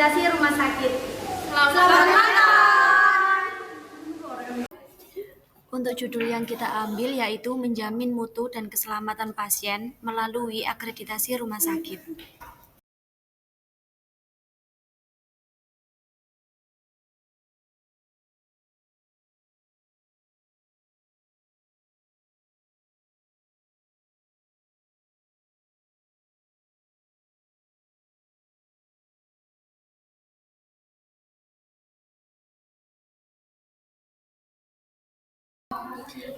akreditasi rumah sakit. Selamat malam. Untuk judul yang kita ambil yaitu menjamin mutu dan keselamatan pasien melalui akreditasi rumah sakit.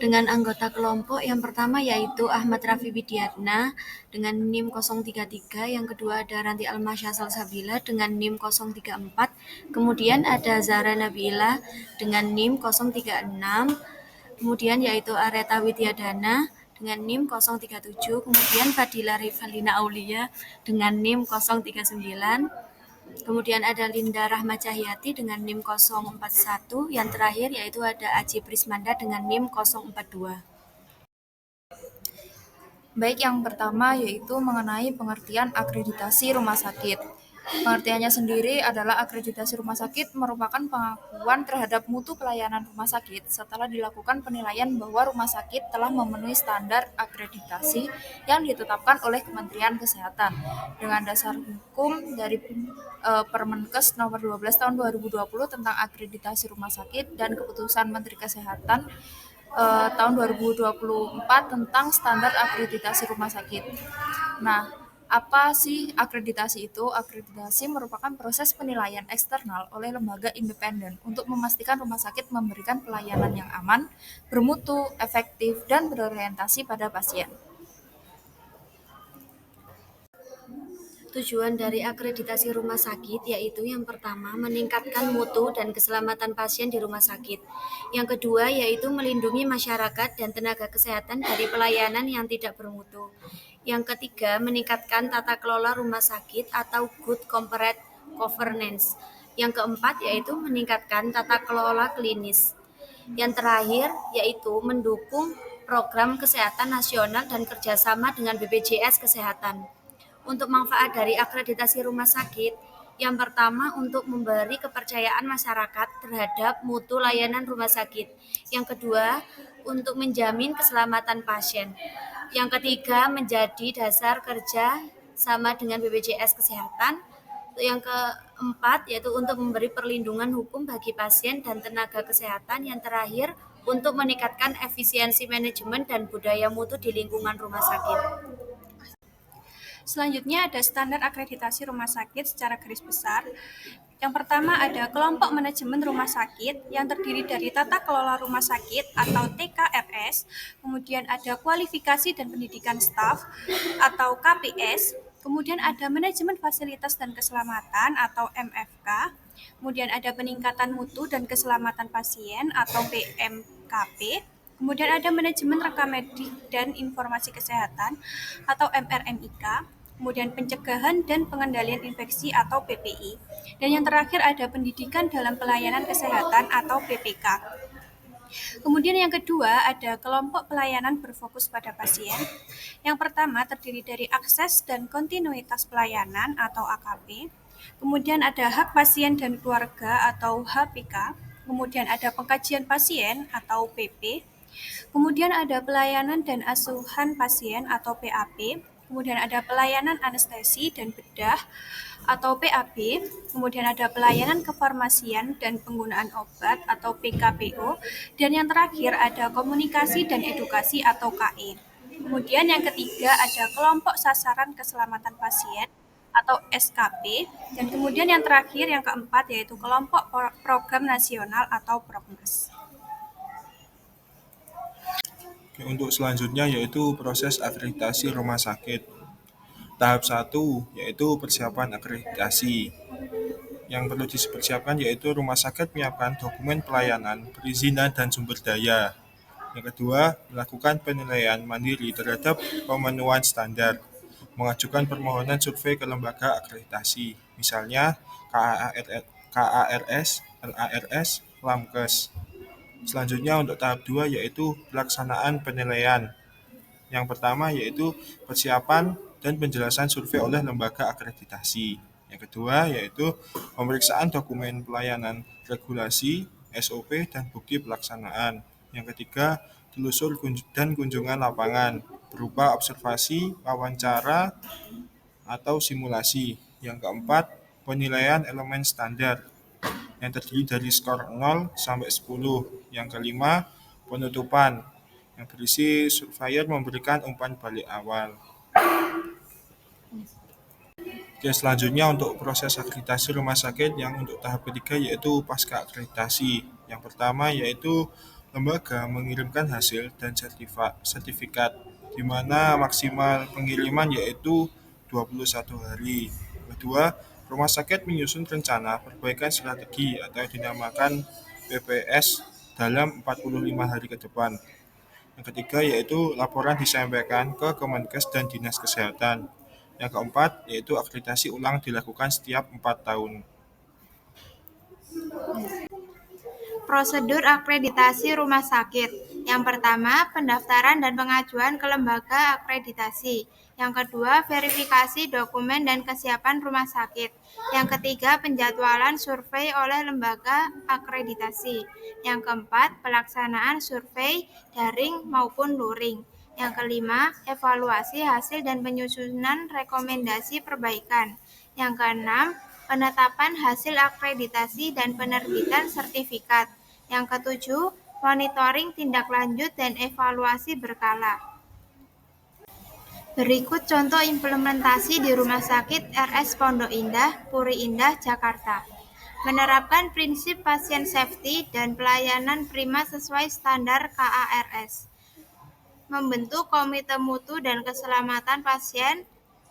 Dengan anggota kelompok yang pertama yaitu Ahmad Rafi Widiatna dengan NIM 033, yang kedua ada Ranti Almasya Salsabila dengan NIM 034, kemudian ada Zahra Nabila dengan NIM 036, kemudian yaitu Areta Widyadana dengan NIM 037, kemudian Fadila Rivalina Aulia dengan NIM 039, kemudian ada Linda Rahma Cahyati dengan NIM 041, yang terakhir yaitu ada Aji Prismanda dengan NIM 042. Baik, yang pertama yaitu mengenai pengertian akreditasi rumah sakit. Pengertiannya sendiri adalah akreditasi rumah sakit merupakan pengakuan terhadap mutu pelayanan rumah sakit setelah dilakukan penilaian bahwa rumah sakit telah memenuhi standar akreditasi yang ditetapkan oleh Kementerian Kesehatan dengan dasar hukum dari Permenkes nomor 12 tahun 2020 tentang akreditasi rumah sakit dan keputusan Menteri Kesehatan tahun 2024 tentang standar akreditasi rumah sakit. Nah, apa sih akreditasi itu? Akreditasi merupakan proses penilaian eksternal oleh lembaga independen untuk memastikan rumah sakit memberikan pelayanan yang aman, bermutu, efektif, dan berorientasi pada pasien. Tujuan dari akreditasi rumah sakit yaitu yang pertama meningkatkan mutu dan keselamatan pasien di rumah sakit. Yang kedua yaitu melindungi masyarakat dan tenaga kesehatan dari pelayanan yang tidak bermutu. Yang ketiga meningkatkan tata kelola rumah sakit atau good corporate governance. Yang keempat yaitu meningkatkan tata kelola klinis. Yang terakhir yaitu mendukung program kesehatan nasional dan kerjasama dengan BPJS Kesehatan. Untuk manfaat dari akreditasi rumah sakit, yang pertama untuk memberi kepercayaan masyarakat terhadap mutu layanan rumah sakit. Yang kedua, untuk menjamin keselamatan pasien. Yang ketiga, menjadi dasar kerja sama dengan BPJS Kesehatan. Yang keempat, yaitu untuk memberi perlindungan hukum bagi pasien dan tenaga kesehatan. Yang terakhir, untuk meningkatkan efisiensi manajemen dan budaya mutu di lingkungan rumah sakit. Selanjutnya ada standar akreditasi rumah sakit secara garis besar. Yang pertama ada kelompok manajemen rumah sakit yang terdiri dari tata kelola rumah sakit atau TKRS, kemudian ada kualifikasi dan pendidikan staf atau KPS, kemudian ada manajemen fasilitas dan keselamatan atau MFK, kemudian ada peningkatan mutu dan keselamatan pasien atau PMKP, kemudian ada manajemen rekam medik dan informasi kesehatan atau MRMIK, kemudian pencegahan dan pengendalian infeksi atau PPI, dan yang terakhir ada pendidikan dalam pelayanan kesehatan atau PPK. Kemudian yang kedua ada kelompok pelayanan berfokus pada pasien. Yang pertama terdiri dari akses dan kontinuitas pelayanan atau AKP, kemudian ada hak pasien dan keluarga atau HPK, kemudian ada pengkajian pasien atau PP, kemudian ada pelayanan dan asuhan pasien atau PAP, kemudian ada pelayanan anestesi dan bedah atau PAB, kemudian ada pelayanan kefarmasian dan penggunaan obat atau PKPO, dan yang terakhir ada komunikasi dan edukasi atau KE. Kemudian yang ketiga ada kelompok sasaran keselamatan pasien atau SKP, dan kemudian yang terakhir yang keempat yaitu kelompok program nasional atau Proknas. Untuk selanjutnya yaitu proses akreditasi rumah sakit. Tahap 1 yaitu persiapan akreditasi. Yang perlu dipersiapkan yaitu rumah sakit menyiapkan dokumen pelayanan, perizinan, dan sumber daya. Yang kedua, melakukan penilaian mandiri terhadap pemenuhan standar, mengajukan permohonan survei ke lembaga akreditasi, misalnya KARS, LARS, LAMKES. Selanjutnya untuk tahap 2 yaitu pelaksanaan penilaian. Yang pertama yaitu persiapan dan penjelasan survei oleh lembaga akreditasi. Yang kedua yaitu pemeriksaan dokumen pelayanan, regulasi, SOP, dan bukti pelaksanaan. Yang ketiga, telusur dan kunjungan lapangan berupa observasi, wawancara, atau simulasi. Yang keempat, penilaian elemen standar yang terdiri dari skor 0 sampai 10. Yang kelima, penutupan yang berisi surveyor memberikan umpan balik awal. Oke, selanjutnya untuk proses akreditasi rumah sakit yang untuk tahap ketiga yaitu pasca akreditasi. Yang pertama yaitu lembaga mengirimkan hasil dan sertifikat, di mana maksimal pengiriman yaitu 21 hari. Kedua, rumah sakit menyusun rencana perbaikan strategi atau dinamakan PPS dalam 45 hari ke depan. Yang ketiga yaitu laporan disampaikan ke Kemenkes dan Dinas Kesehatan. Yang keempat yaitu akreditasi ulang dilakukan setiap 4 tahun. Prosedur akreditasi rumah sakit. Yang pertama, pendaftaran dan pengajuan ke lembaga akreditasi. Yang kedua, verifikasi dokumen dan kesiapan rumah sakit. Yang ketiga, penjadwalan survei oleh lembaga akreditasi. Yang keempat, pelaksanaan survei daring maupun luring. Yang kelima, evaluasi hasil dan penyusunan rekomendasi perbaikan. Yang keenam, penetapan hasil akreditasi dan penerbitan sertifikat. Yang ketujuh, monitoring tindak lanjut dan evaluasi berkala. Berikut contoh implementasi di Rumah Sakit RS Pondok Indah, Puri Indah, Jakarta. Menerapkan prinsip pasien safety dan pelayanan prima sesuai standar KARS. Membentuk Komite Mutu dan Keselamatan Pasien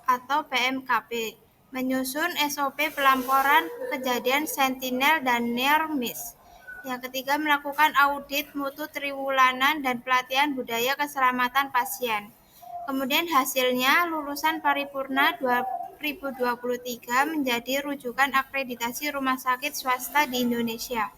atau PMKP. Menyusun SOP pelaporan kejadian sentinel dan near miss. Yang ketiga, melakukan audit mutu triwulanan dan pelatihan budaya keselamatan pasien. Kemudian hasilnya, lulusan paripurna 2023 menjadi rujukan akreditasi rumah sakit swasta di Indonesia.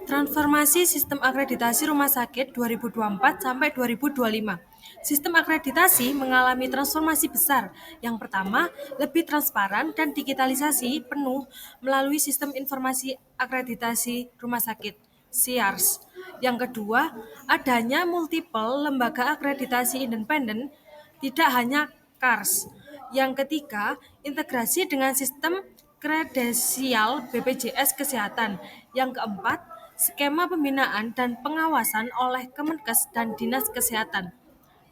Transformasi Sistem Akreditasi Rumah Sakit 2024 sampai 2025. Sistem akreditasi mengalami transformasi besar. Yang pertama, lebih transparan dan digitalisasi penuh melalui Sistem Informasi Akreditasi Rumah Sakit (SIARS). Yang kedua, adanya multiple lembaga akreditasi independen, tidak hanya KARS. Yang ketiga, integrasi dengan sistem kredensial BPJS Kesehatan. Yang keempat, skema pembinaan dan pengawasan oleh Kemenkes dan Dinas Kesehatan.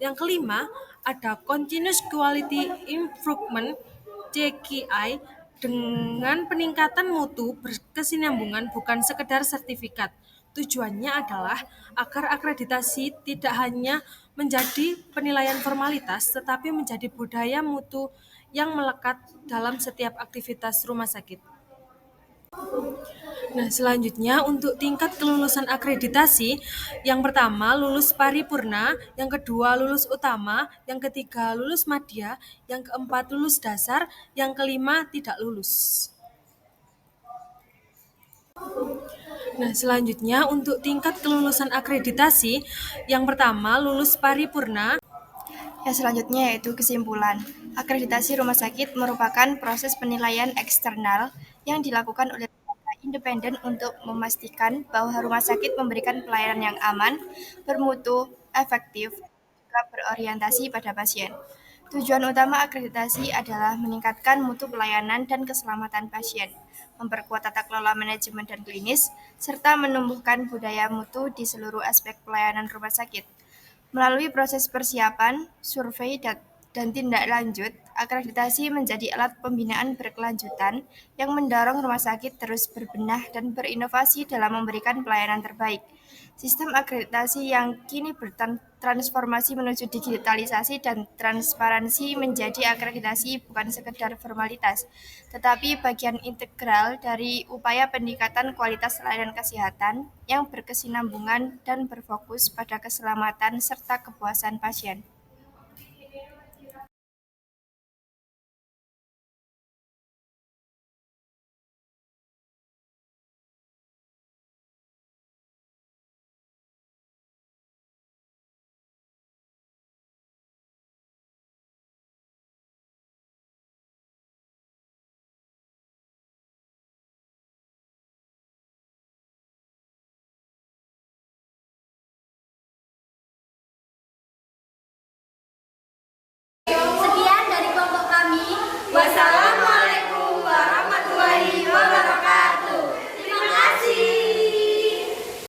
Yang kelima, ada Continuous Quality Improvement (CQI) dengan peningkatan mutu berkesinambungan bukan sekedar sertifikat. Tujuannya adalah agar akreditasi tidak hanya menjadi penilaian formalitas, tetapi menjadi budaya mutu yang melekat dalam setiap aktivitas rumah sakit. Nah, selanjutnya untuk tingkat kelulusan akreditasi, yang pertama lulus paripurna, yang kedua lulus utama, yang ketiga lulus madya, yang keempat lulus dasar, yang kelima tidak lulus. Nah, selanjutnya untuk tingkat kelulusan akreditasi, yang pertama lulus paripurna. Yang selanjutnya yaitu kesimpulan. Akreditasi rumah sakit merupakan proses penilaian eksternal yang dilakukan oleh lembaga independen untuk memastikan bahwa rumah sakit memberikan pelayanan yang aman, bermutu, efektif, dan juga berorientasi pada pasien. Tujuan utama akreditasi adalah meningkatkan mutu pelayanan dan keselamatan pasien, memperkuat tata kelola manajemen dan klinis, serta menumbuhkan budaya mutu di seluruh aspek pelayanan rumah sakit. Melalui proses persiapan, survei, dan tindak lanjut, akreditasi menjadi alat pembinaan berkelanjutan yang mendorong rumah sakit terus berbenah dan berinovasi dalam memberikan pelayanan terbaik. Sistem akreditasi yang kini bertransformasi menuju digitalisasi dan transparansi menjadi akreditasi bukan sekedar formalitas, tetapi bagian integral dari upaya peningkatan kualitas layanan kesehatan yang berkesinambungan dan berfokus pada keselamatan serta kepuasan pasien.